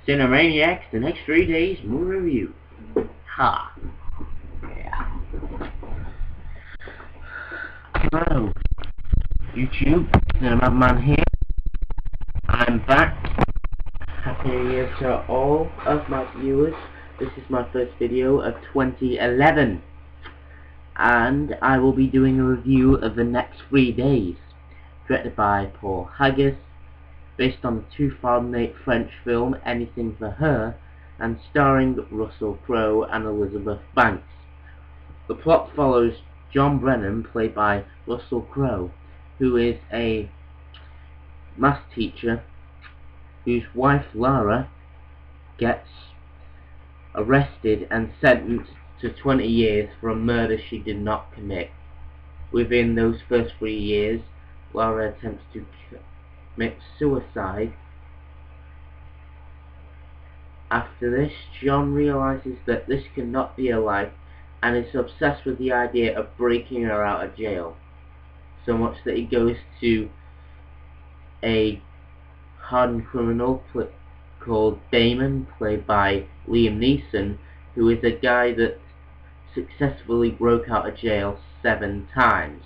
CINEMANIACS, the next 3 days, movie review. Ha. Yeah. Hello, YouTube. CINEMAN here. I'm back. Happy New Year to all of my viewers. This is my first video of 2011. And I will be doing a review of The Next 3 Days. Directed by Haggis, based on the 2008 French film Anything for Her, and starring Russell Crowe and Elizabeth Banks. The plot follows Lara Brennan, played by Russell Crowe, who is a maths teacher whose wife Lara gets arrested and sentenced to 20 years for a murder she did not commit. Within those first 3 years, Lara attempts to commit suicide. After this, John realizes that this cannot be her life and is obsessed with the idea of breaking her out of jail, so much that he goes to a hardened criminal called Damon, played by Liam Neeson, who is a guy that successfully broke out of jail 7 times.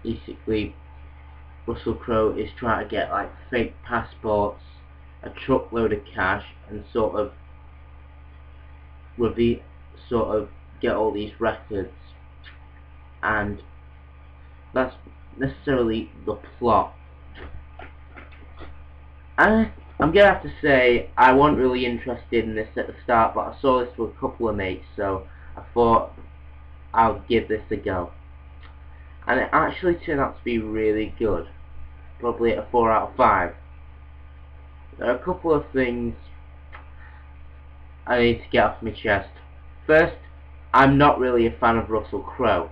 Basically, Russell Crowe is trying to get like fake passports, a truckload of cash, and sort of get all these records, and that's necessarily the plot. I'm gonna have to say I wasn't really interested in this at the start, but I saw this with a couple of mates, so I thought I'll give this a go. And it actually turned out to be really good. Probably at a 4 out of 5. There are a couple of things I need to get off my chest. First, I'm not really a fan of Russell Crowe.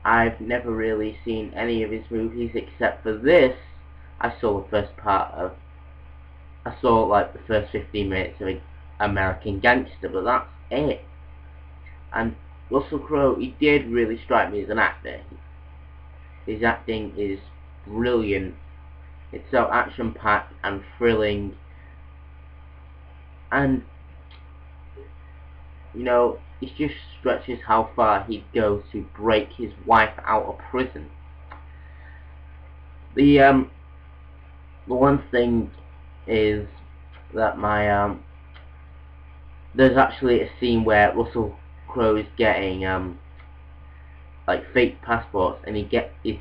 I've never really seen any of his movies except for this. I saw the first 15 minutes of American Gangster, but that's it. And Russell Crowe, he did really strike me as an actor. His acting is brilliant. It's so action-packed and thrilling, and you know, it just stretches how far he'd go to break his wife out of prison. The one thing is that there's actually a scene where Russell Crowe is getting like fake passports, and he's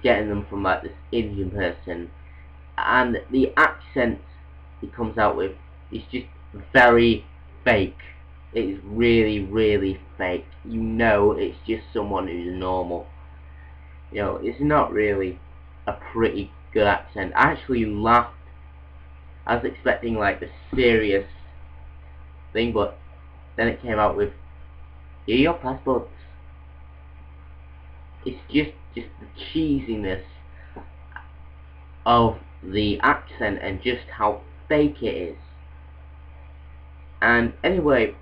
getting them from like this Indian person, and the accent he comes out with is just very fake. It is really, really fake. You know, it's just someone who's normal. You know, it's not really a pretty good accent. I actually laughed. I was expecting like the serious thing, but then it came out with, "Here are your passports." It's just the cheesiness of the accent and just how fake it is. And anyway,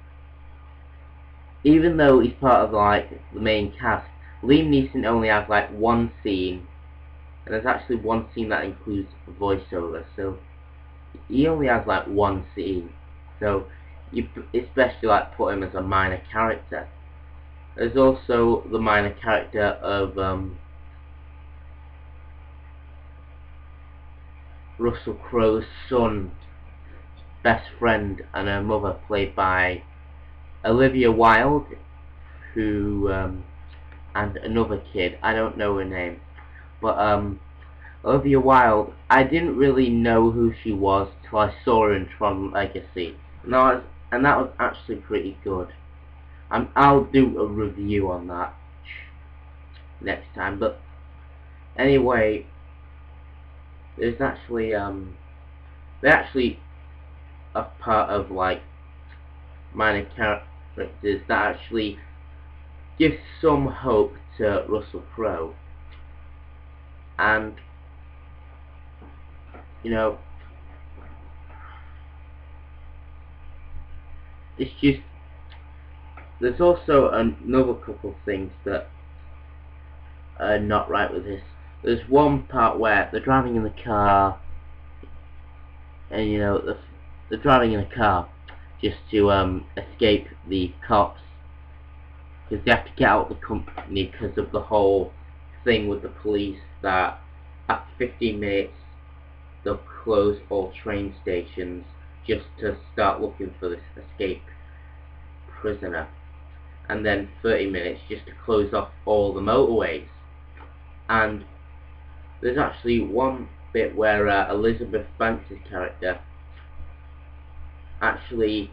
even though he's part of like the main cast, Liam Neeson only has like one scene, and there's actually one scene that includes voiceover, so he only has like one scene, so it's best to like put him as a minor character. There's also the minor character of Russell Crowe's son, best friend, and her mother, played by Olivia Wilde, who and another kid, I don't know her name, but Olivia Wilde, I didn't really know who she was till I saw her in Tron Legacy, and that was actually pretty good. I'll do a review on that next time, but anyway, there's actually they actually are part of like minor characters that actually give some hope to Russell Crowe, and you know, it's just, there's also another couple things that are not right with this. There's one part where they're driving in the car and you know they're driving in a car just to escape the cops, because they have to get out of the company because of the whole thing with the police that after 15 minutes they'll close all train stations just to start looking for this escaped prisoner, and then 30 minutes just to close off all the motorways. And there's actually one bit where Elizabeth Banks' character actually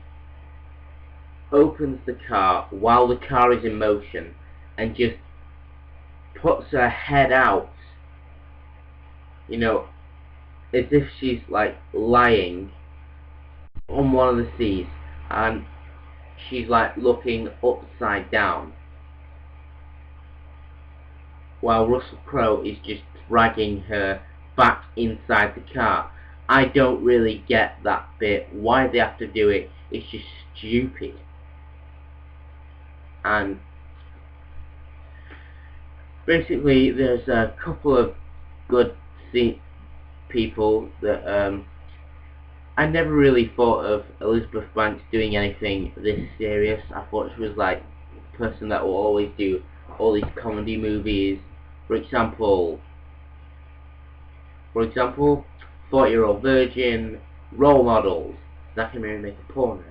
opens the car while the car is in motion and just puts her head out, you know, as if she's like lying on one of the seats, and she's like looking upside down while Russell Crowe is just dragging her back inside the car. I don't really get that bit. Why they have to do it, it's just stupid. And basically there's a couple of good people that I never really thought of Elizabeth Banks doing anything this serious. I thought she was like a person that will always do all these comedy movies. For example, 40-Year-Old Virgin, Role Models, Zack and Mary Make a Porno.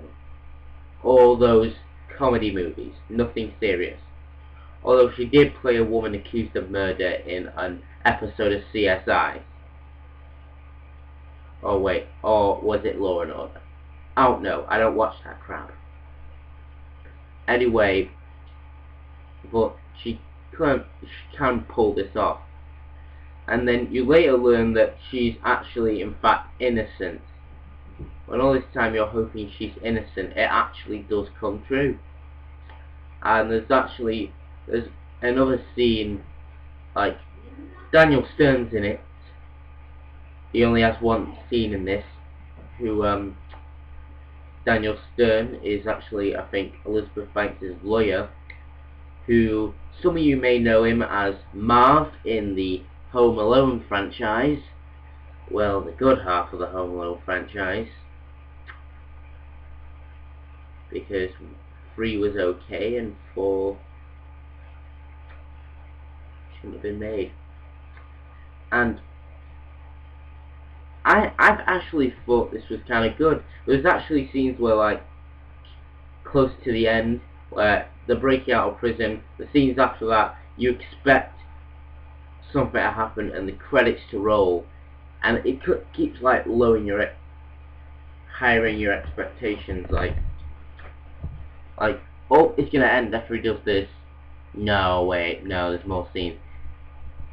All those comedy movies, nothing serious. Although she did play a woman accused of murder in an episode of CSI. Oh wait, or was it Law and Order? I don't know, I don't watch that crap. Anyway, but she can pull this off. And then you later learn that she's actually in fact innocent. When all this time you're hoping she's innocent, it actually does come true. And there's another scene, like, Daniel Stern's in it. He only has one scene in this. Daniel Stern is actually, I think, Elizabeth Banks' lawyer, who some of you may know him as Marv in the Home Alone franchise. Well, the good half of the Home Alone franchise, because 3 was okay and 4 shouldn't have been made. And I've actually thought this was kind of good. There's actually scenes where, like, close to the end, where they're breaking out of prison, the scenes after that, you expect something to happen and the credits to roll, and it keeps like hiring your expectations, like, oh, it's gonna end after he does this. No, wait, no, there's more scenes.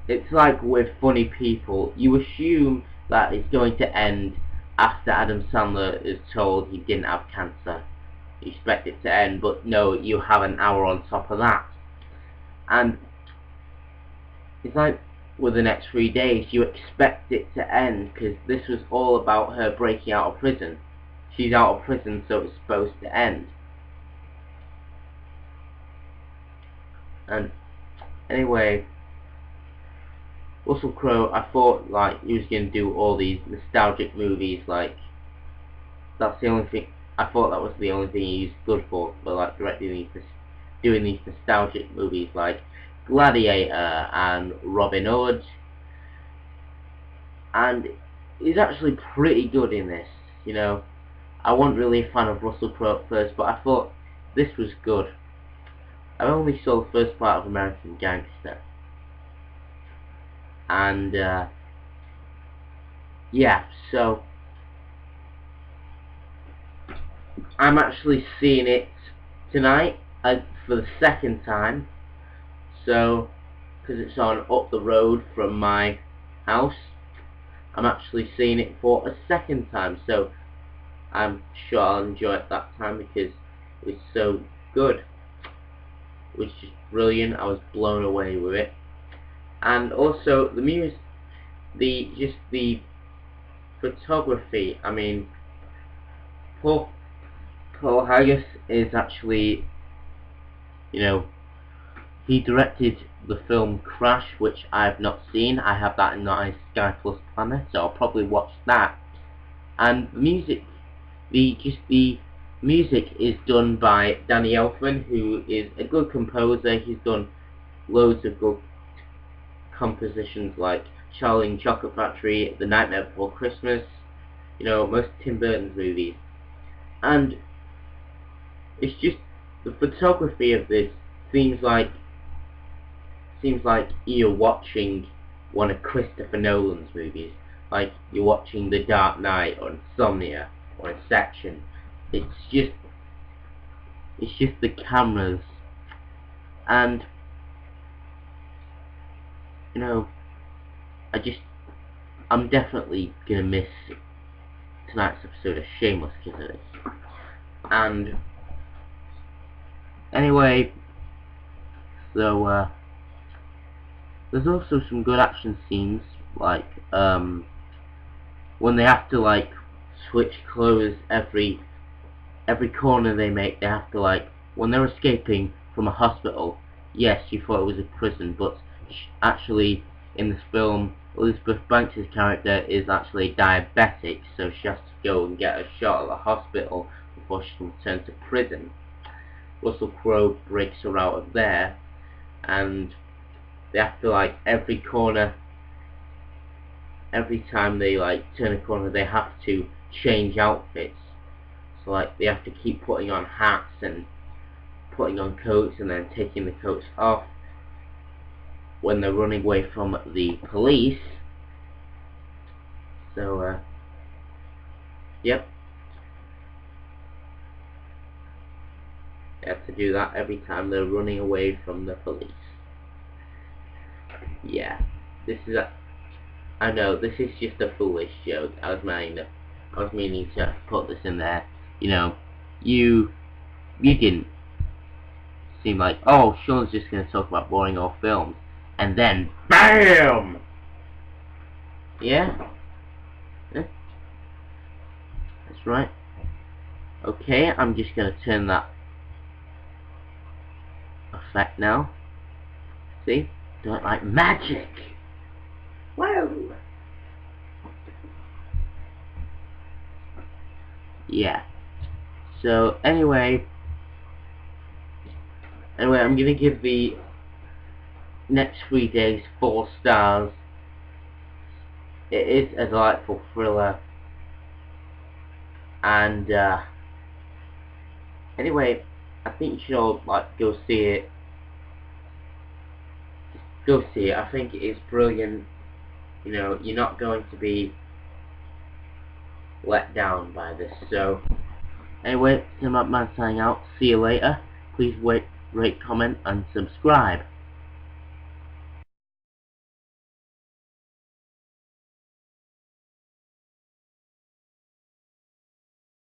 It's like with funny people, you assume that it's going to end after Adam Sandler is told he didn't have cancer. You expect it to end, but no, you have an hour on top of that. And it's like with the next 3 days, you expect it to end, because this was all about her breaking out of prison. She's out of prison, so it's supposed to end. And anyway, Russell Crowe, I thought like he was going to do all these nostalgic movies, like, that's the only thing, I thought that was the only thing he's good for like doing these nostalgic movies like Gladiator and Robin Hood. And he's actually pretty good in this, you know. I wasn't really a fan of Russell Crowe at first, but I thought this was good. I only saw the first part of American Gangster. And yeah, so I'm actually seeing it tonight for the second time. So, because it's on up the road from my house, I'm actually seeing it for a second time. So I'm sure I'll enjoy it that time because it was so good. It was just brilliant. I was blown away with it. And also the music, the photography. I mean, Paul Haggis is actually, you know, he directed the film Crash, which I've not seen. I have that in my Sky Plus planner, so I'll probably watch that And the music is done by Danny Elfman, who is a good composer. He's done loads of good compositions like Charlie and the Chocolate Factory, The Nightmare Before Christmas, you know, most of Tim Burton's movies. And it's just, the photography of this seems like you're watching one of Christopher Nolan's movies. Like you're watching The Dark Knight or Insomnia or Inception. It's just the cameras, and you know, I'm definitely gonna miss tonight's episode of Shameless because of this. And anyway, so there's also some good action scenes, like when they have to like switch clothes every corner they make. They have to, like, when they're escaping from a hospital, yes, you thought it was a prison, but actually in this film Elizabeth Banks' character is actually diabetic, so she has to go and get a shot at the hospital before she can return to prison. Russell Crowe breaks her out of there, and they have to, like, every corner, every time they like turn a corner, they have to change outfits. So like they have to keep putting on hats and putting on coats and then taking the coats off when they're running away from the police. So yep, they have to do that every time they're running away from the police. Yeah, this is I know this is just a foolish joke. I was meaning to put this in there. You know, you didn't seem like, oh, Sean's just going to talk about boring old films, and then BAM! Yeah? That's right. Okay, I'm just going to turn that effect now. See? Do it like magic! Whoa! Yeah. So, anyway, I'm going to give the next 3 days 4 stars. It is a delightful thriller, and anyway, I think you should all like go see it. Go see it. I think it is brilliant. You know, you're not going to be let down by this. So anyway, CINEMATICS signing out. See you later. Please rate, comment, and subscribe.